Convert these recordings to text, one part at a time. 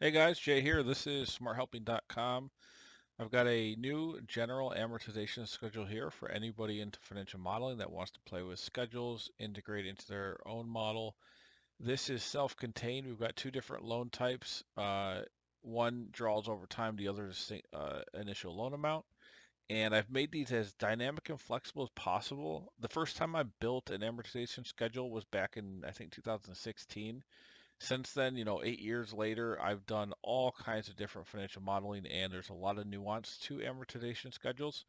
Hey guys, Jay here. This is smarthelping.com. I've got a new general amortization schedule here for anybody into financial modeling that wants to play with schedules, integrate into their own model. This is self-contained. We've got two different loan types. One draws over time, the other is initial loan amount. And I've made these as dynamic and flexible as possible. The first time I built an amortization schedule was back in, I think, 2016. Since then, 8 years later, I've done all kinds of different financial modeling, and there's a lot of nuance to amortization schedules.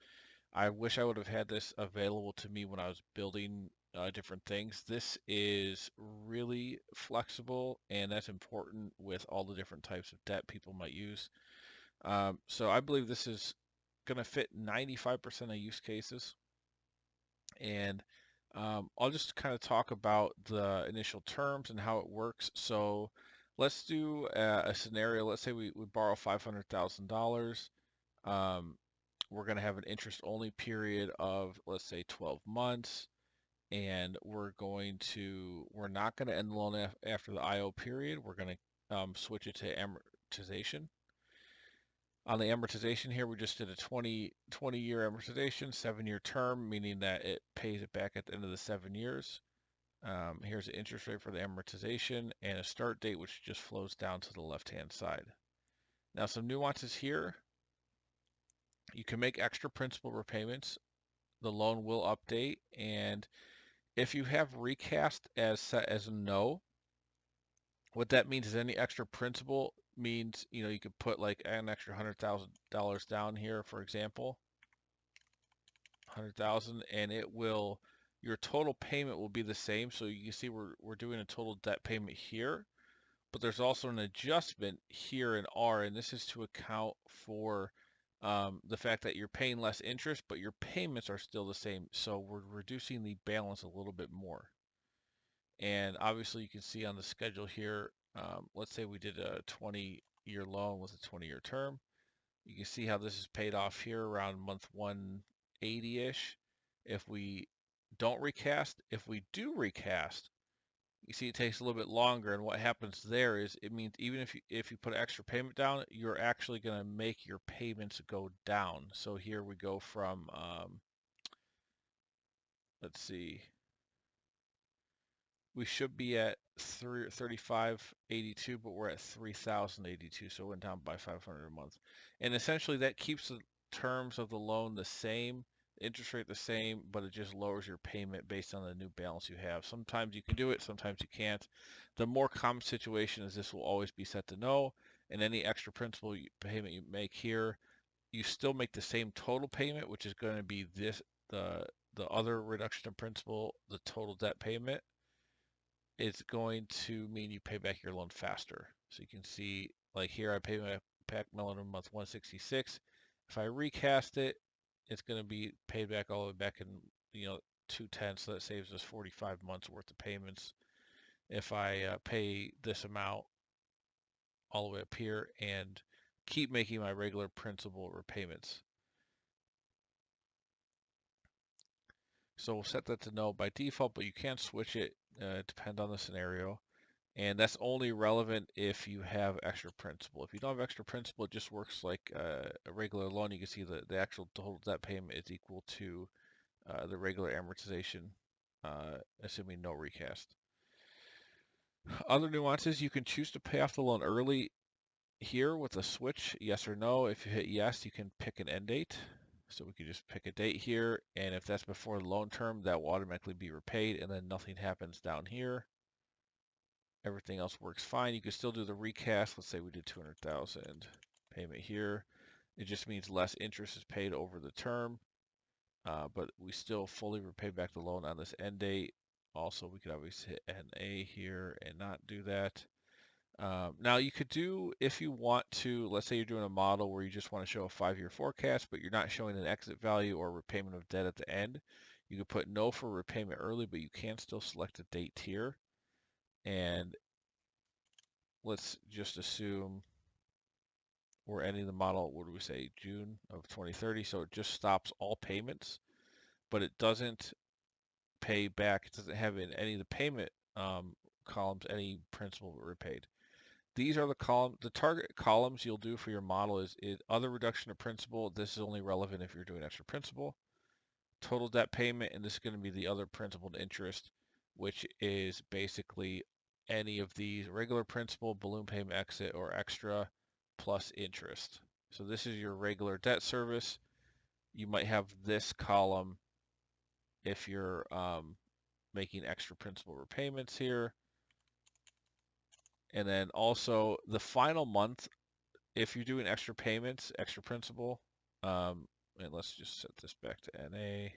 I wish I would have had this available to me when I was building different things. This is really flexible, and that's important with all the different types of debt people might use. So I believe this is going to fit 95% of use cases. And I'll just kind of talk about the initial terms and how it works. So let's do a scenario. Let's say we borrow $500,000. Um, we're going to have an interest only period of, let's say, 12 months. And we're not going to end the loan after the IO period. We're going to switch it to amortization. On the amortization here, we just did a 20-year amortization, 7-year term, meaning that it pays it back at the end of the 7 years. Here's the interest rate for the amortization and a start date, which just flows down to the left-hand side. Now, some nuances here. You can make extra principal repayments. The loan will update, and if you have recast as set as a no, what that means is any extra principal means, you could put like an extra $100,000 down here, for example, 100,000, and your total payment will be the same. So you can see we're doing a total debt payment here, but there's also an adjustment here in R, and this is to account for the fact that you're paying less interest, but your payments are still the same. So we're reducing the balance a little bit more. And obviously you can see on the schedule here, let's say we did a 20-year loan with a 20-year term. You can see how this is paid off here around month 180-ish. If we don't recast, if we do recast, you see it takes a little bit longer, and what happens there is it means even if you put an extra payment down, you're actually going to make your payments go down. So here we go from let's see, we should be at 3582, but we're at 3082, so it went down by 500 a month. And essentially that keeps the terms of the loan the same, interest rate the same, but it just lowers your payment based on the new balance you have. Sometimes you can do it, sometimes you can't. The more common situation is this will always be set to no, and any extra principal payment you make here, you still make the same total payment, which is going to be the other reduction in principal, the total debt payment. It's going to mean you pay back your loan faster. So you can see, like here, I pay back my loan in month 166. If I recast it, it's going to be paid back all the way back in, 210. So that saves us 45 months worth of payments. If I pay this amount all the way up here and keep making my regular principal repayments. So we'll set that to no by default, but you can switch it, depend on the scenario. And that's only relevant if you have extra principal. If you don't have extra principal, it just works like a regular loan. You can see the actual total debt payment is equal to the regular amortization, assuming no recast. Other nuances, you can choose to pay off the loan early here with a switch, yes or no. If you hit yes, you can pick an end date. So we could just pick a date here, and if that's before the loan term, that will automatically be repaid, and then nothing happens down here. Everything else works fine. You can still do the recast. Let's say we did 200,000 payment here. It just means less interest is paid over the term, but we still fully repay back the loan on this end date. Also, we could obviously hit NA here and not do that. Now you could do, if you want to, let's say you're doing a model where you just want to show a 5-year forecast, but you're not showing an exit value or repayment of debt at the end. You could put no for repayment early, but you can still select a date here. And let's just assume we're ending the model, what do we say, June of 2030. So it just stops all payments, but it doesn't pay back. It doesn't have in any of the payment columns any principal repaid. These are the target columns you'll do for your model is other reduction of principal. This is only relevant if you're doing extra principal. Total debt payment, and this is going to be the other principal and interest, which is basically any of these: regular principal, balloon payment, exit, or extra, plus interest. So this is your regular debt service. You might have this column if you're making extra principal repayments here. And then also the final month, if you're doing extra payments, extra principal, and let's just set this back to NA.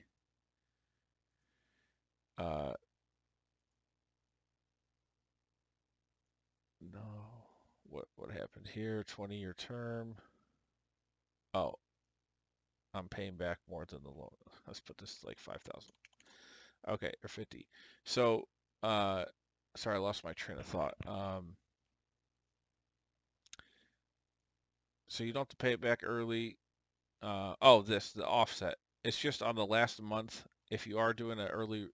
No, what happened here? 20-year term. Oh, I'm paying back more than the loan. Let's put this like 5,000. Okay, or 50. So, sorry, I lost my train of thought. So you don't have to pay it back early. Oh, the offset. It's just on the last month. If you are doing an early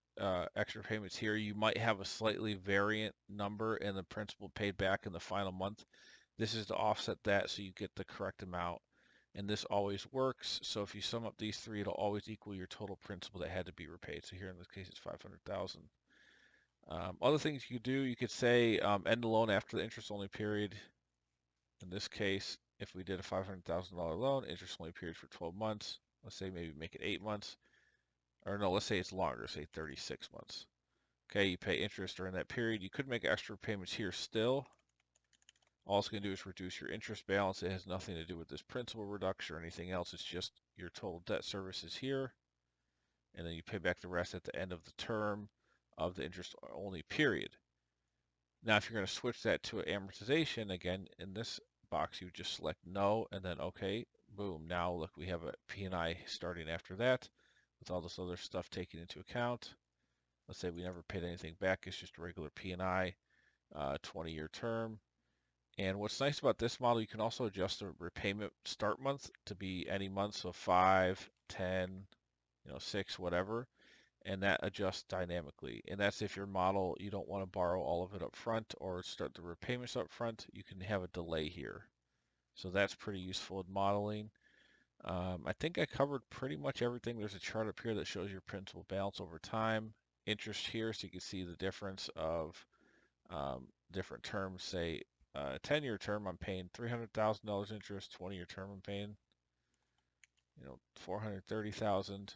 extra payments here, you might have a slightly variant number in the principal paid back in the final month. This is to offset that so you get the correct amount. And this always works. So if you sum up these three, it'll always equal your total principal that had to be repaid. So here in this case, it's 500,000. Other things you could do, you could say end the loan after the interest-only period. In this case, if we did a $500,000 loan, interest-only period for 12 months, let's say maybe make it 8 months, or no, let's say it's longer, say 36 months. Okay, you pay interest during that period. You could make extra payments here still. All it's going to do is reduce your interest balance. It has nothing to do with this principal reduction or anything else. It's just your total debt service is here. And then you pay back the rest at the end of the term of the interest-only period. Now, if you're going to switch that to amortization, again, in this box, you just select no, and then okay, boom. Now, look, we have a P&I starting after that with all this other stuff taken into account. Let's say we never paid anything back. It's just a regular P&I, 20-year term. And what's nice about this model, you can also adjust the repayment start month to be any month, so 5, 10, 6, whatever, and that adjusts dynamically. And that's if your model, you don't want to borrow all of it up front or start the repayments up front, you can have a delay here. So that's pretty useful in modeling. I think I covered pretty much everything. There's a chart up here that shows your principal balance over time, interest here, so you can see the difference of different terms. Say 10-year term, I'm paying $300,000 interest. 20-year term, I'm paying, $430,000. You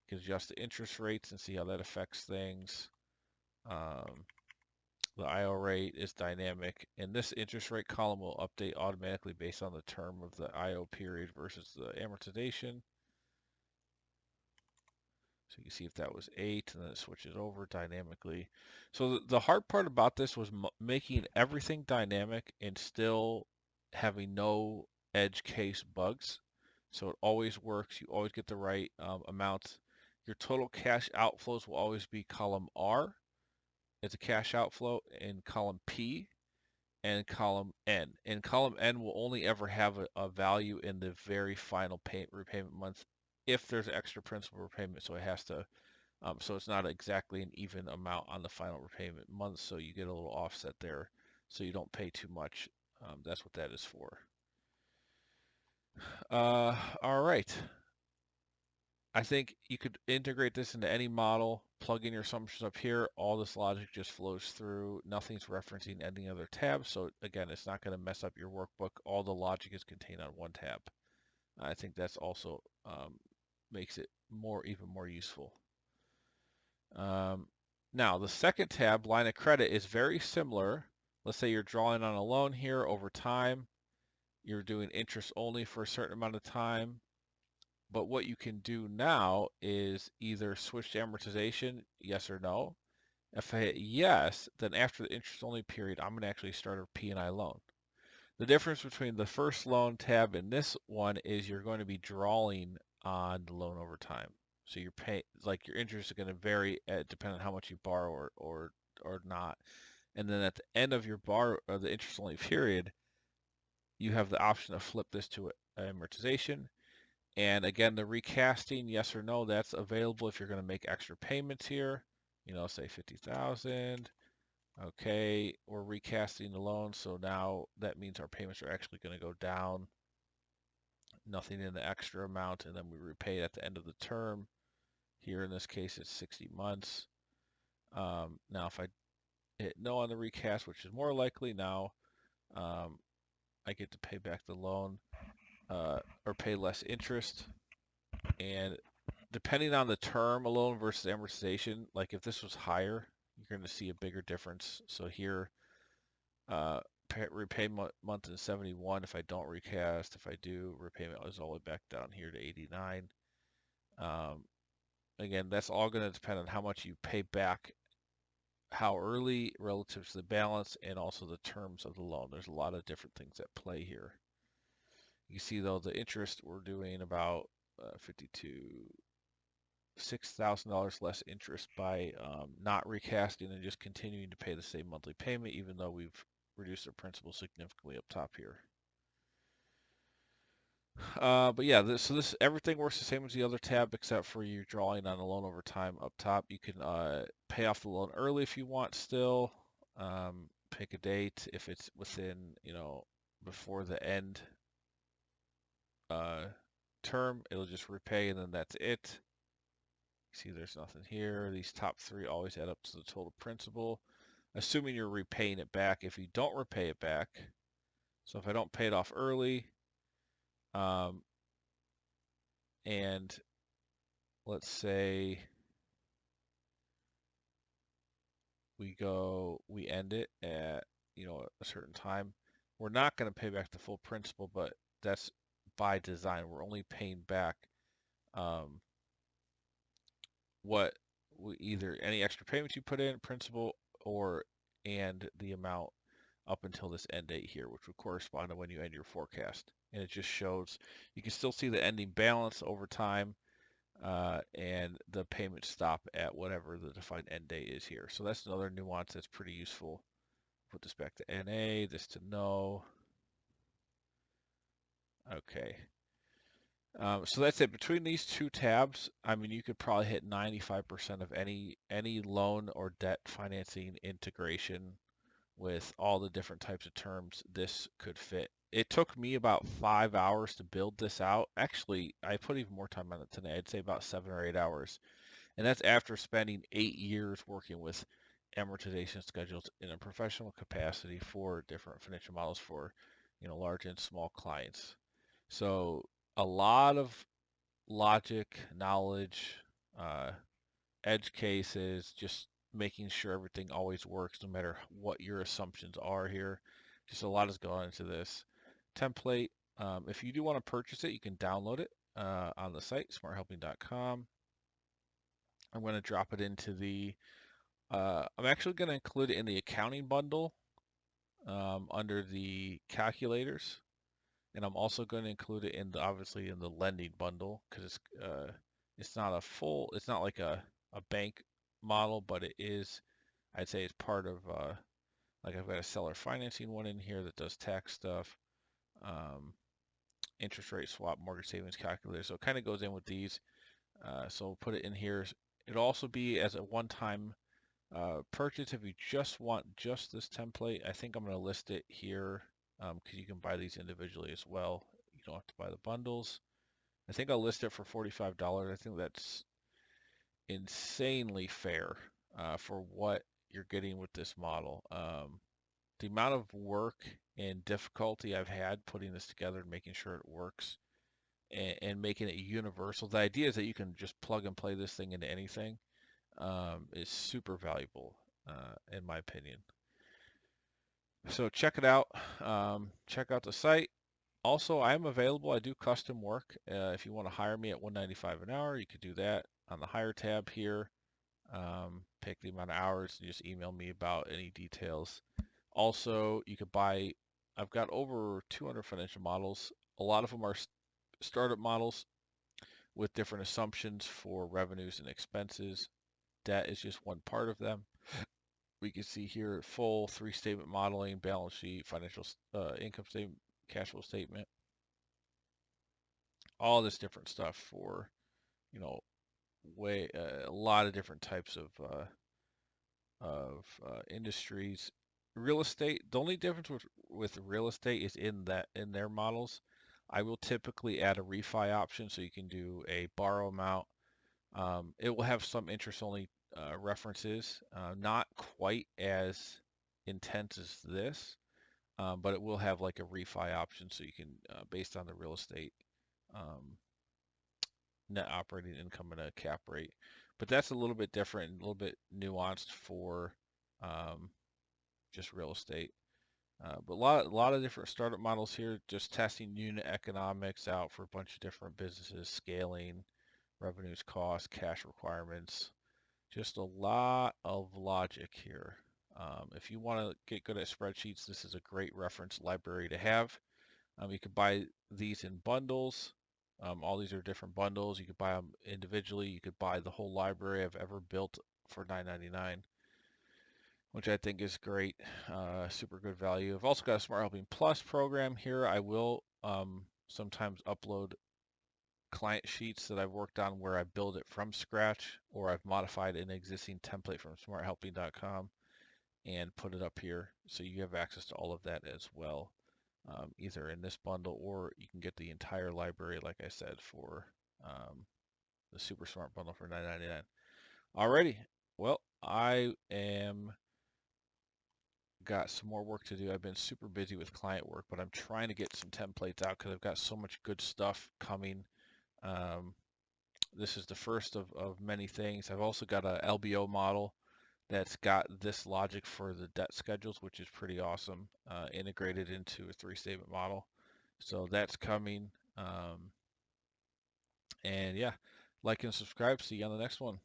can adjust the interest rates and see how that affects things. The IO rate is dynamic, and this interest rate column will update automatically based on the term of the IO period versus the amortization. So you can see if that was 8, and then it switches over dynamically. So the hard part about this was making everything dynamic and still having no edge case bugs. So it always works. You always get the right amount. Your total cash outflows will always be column R as a cash outflow, and column P and column N. And column N will only ever have a value in the very final repayment month if there's extra principal repayment. So it has to, so it's not exactly an even amount on the final repayment month. So you get a little offset there, so you don't pay too much. That's what that is for. All right. I think you could integrate this into any model, plug in your assumptions up here. All this logic just flows through. Nothing's referencing any other tab. So again, it's not going to mess up your workbook. All the logic is contained on one tab. I think that's also makes it even more useful. Now, the second tab, line of credit, is very similar. Let's say you're drawing on a loan here over time. You're doing interest only for a certain amount of time. But what you can do now is either switch to amortization, yes or no. If I hit yes, then after the interest only period, I'm going to actually start a P&I loan. The difference between the first loan tab and this one is you're going to be drawing on the loan over time. So your interest is going to vary depending on how much you borrow or not. And then at the end of your the interest only period, you have the option to flip this to amortization. And again, the recasting, yes or no, that's available if you're going to make extra payments here. Say 50,000. Okay, we're recasting the loan, so now that means our payments are actually going to go down. Nothing in the extra amount, and then we repay it at the end of the term. Here in this case, it's 60 months. Now, if I hit no on the recast, which is more likely now, I get to pay back the loan or pay less interest. And depending on the term, a loan versus amortization, like if this was higher, you're going to see a bigger difference. So here, repayment month is 71 if I don't recast. If I do, repayment is all the way back down here to 89. Again, that's all going to depend on how much you pay back, how early relative to the balance, and also the terms of the loan. There's a lot of different things at play here. You see, though, the interest we're doing about 52, $6,000 less interest by not recasting and just continuing to pay the same monthly payment, even though we've reduced the principal significantly up top here. But yeah, so this everything works the same as the other tab, except for you drawing on a loan over time up top. You can pay off the loan early if you want still. Pick a date if it's within, before the end term, it'll just repay and then that's it. See, there's nothing here. These top three always add up to the total principal, assuming you're repaying it back. If you don't repay it back, so if I don't pay it off early, and let's say we end it at, a certain time, we're not going to pay back the full principal, but that's by design. We're only paying back what either any extra payments you put in, principal, and the amount up until this end date here, which would correspond to when you end your forecast. And it just shows, you can still see the ending balance over time, and the payments stop at whatever the defined end date is here. So that's another nuance that's pretty useful. Put this back to NA, this to no. Okay. So that's it. Between these two tabs, I mean, you could probably hit 95% of any loan or debt financing integration with all the different types of terms this could fit. It took me about 5 hours to build this out. Actually, I put even more time on it today. I'd say about 7 or 8 hours. And that's after spending 8 years working with amortization schedules in a professional capacity for different financial models for, large and small clients. So a lot of logic, knowledge, uh, edge cases, just making sure everything always works no matter what your assumptions are here. Just a lot has gone into this template. If you do want to purchase it, you can download it on the site, smarthelping.com. I'm going to drop it into I'm actually going to include it in the accounting bundle under the calculators. And I'm also going to include it obviously in the lending bundle because it's not it's not like a bank model, but it is, I'd say it's part of, like I've got a seller financing one in here that does tax stuff, interest rate swap, mortgage savings calculator. So it kind of goes in with these. So we'll put it in here. It'll also be as a one-time purchase if you just want just this template. I think I'm going to list it here because you can buy these individually as well. You don't have to buy the bundles. I think I'll list it for $45. I think that's insanely fair for what you're getting with this model. The amount of work and difficulty I've had putting this together and making sure it works and making it universal. The idea is that you can just plug and play this thing into anything. Is super valuable, in my opinion. So check it out. Check out the site. Also, I am available. I do custom work. If you want to hire me at $195 an hour, you could do that on the hire tab here. Pick the amount of hours and just email me about any details. Also, you could buy, I've got over 200 financial models. A lot of them are startup models with different assumptions for revenues and expenses. Debt is just one part of them. We can see here full 3-statement modeling, balance sheet, financial income statement, cash flow statement, all this different stuff for, a lot of different types of of industries. Real estate, the only difference with real estate is in their models, I will typically add a refi option so you can do a borrow amount. It will have some interest only references, not quite as intense as this, but it will have like a refi option so you can, based on the real estate um, net operating income and a cap rate. But that's a little bit different and a little bit nuanced for um, just real estate. But a lot of different startup models here, just testing unit economics out for a bunch of different businesses, scaling, revenues, costs, cash requirements, just a lot of logic here. If you want to get good at spreadsheets, this is a great reference library to have. You could buy these in bundles. All these are different bundles. You could buy them individually. You could buy the whole library I've ever built for $9.99, which I think is great. Super good value. I've also got a Smart Helping Plus program here. I will sometimes upload client sheets that I've worked on where I build it from scratch, or I've modified an existing template from smarthelping.com and put it up here. So you have access to all of that as well, either in this bundle, or you can get the entire library, like I said, for the Super Smart bundle for $9.99. Alrighty, well, I am got some more work to do. I've been super busy with client work, but I'm trying to get some templates out because I've got so much good stuff coming. Um, this is the first of many things. I've also got a LBO model that's got this logic for the debt schedules, which is pretty awesome, integrated into a three-statement model. So that's coming. And yeah, like and subscribe. See you on the next one.